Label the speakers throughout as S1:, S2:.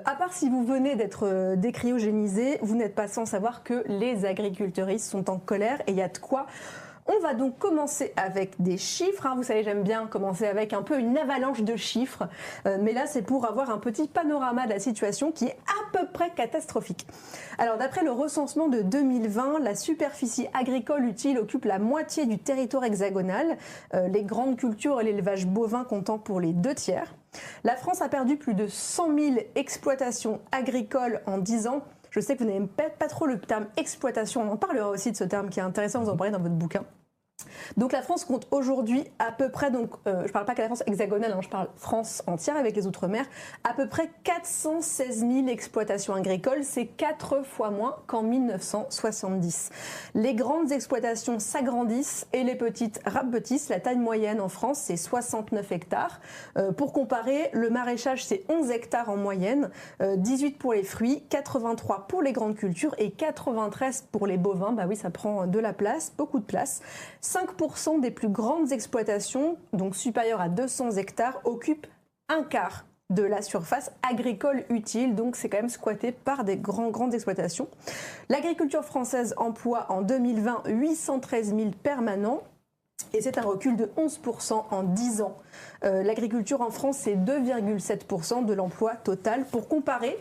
S1: À part si vous venez d'être décryogénisé, vous n'êtes pas sans savoir que les agriculteuristes sont en colère et il y a de quoi. On va donc commencer avec des chiffres. Vous savez, j'aime bien commencer avec un peu une avalanche de chiffres. Mais là, c'est pour avoir un petit panorama de la situation qui est à peu près catastrophique. Alors, d'après le recensement de 2020, la superficie agricole utile occupe la moitié du territoire hexagonal. Les grandes cultures et l'élevage bovin comptant pour les 2/3. La France a perdu plus de 100 000 exploitations agricoles en 10 ans. Je sais que vous n'aimez pas trop le terme exploitation, on en parlera aussi de ce terme qui est intéressant, vous en parlez dans votre bouquin. Donc la France compte aujourd'hui à peu près, je ne parle pas que la France hexagonale, je parle France entière avec les Outre-mer, à peu près 416 000 exploitations agricoles, c'est 4 fois moins qu'en 1970. Les grandes exploitations s'agrandissent et les petites rapetissent. La taille moyenne en France, c'est 69 hectares. Pour comparer, le maraîchage, c'est 11 hectares en moyenne, 18 pour les fruits, 83 pour les grandes cultures et 93 pour les bovins. Bah oui, ça prend de la place, beaucoup de place. 5% des plus grandes exploitations, donc supérieures à 200 hectares, occupent un quart de la surface agricole utile, donc c'est quand même squatté par des grandes exploitations. L'agriculture française emploie en 2020 813 000 permanents, et c'est un recul de 11% en 10 ans. L'agriculture en France, c'est 2,7% de l'emploi total. Pour comparer,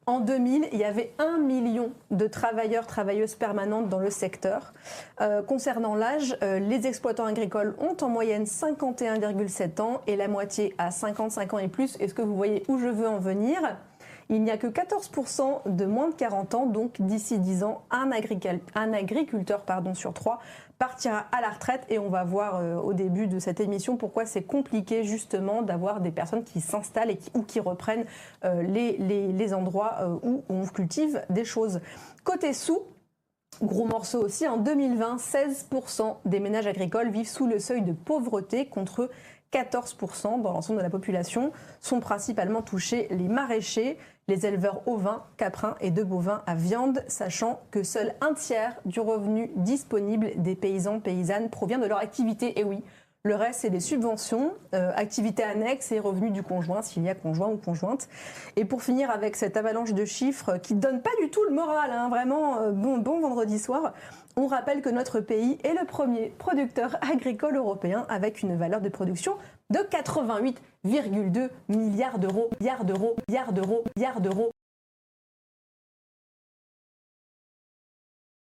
S1: en 2000, il y avait 1 million de travailleuses permanentes dans le secteur. Concernant l'âge, les exploitants agricoles ont en moyenne 51,7 ans et la moitié à 55 ans et plus. Est-ce que vous voyez où je veux en venir ? Il n'y a que 14% de moins de 40 ans, donc d'ici 10 ans, un agriculteur sur 3 partira à la retraite. Et on va voir au début de cette émission pourquoi c'est compliqué justement d'avoir des personnes qui s'installent ou qui reprennent les endroits où on cultive des choses. Côté sous, gros morceau aussi, en 2020, 16% des ménages agricoles vivent sous le seuil de pauvreté contre 14% dans l'ensemble de la population. Sont principalement touchés les maraîchers, les éleveurs ovins, caprins et de bovins à viande, sachant que seul un tiers du revenu disponible des paysannes provient de leur activité. Et oui, le reste, c'est des subventions, activités annexes et revenus du conjoint, s'il y a conjoint ou conjointe. Et pour finir avec cette avalanche de chiffres qui ne donne pas du tout le moral, vraiment bon vendredi soir, on rappelle que notre pays est le premier producteur agricole européen avec une valeur de production de 88,2 milliards d'euros.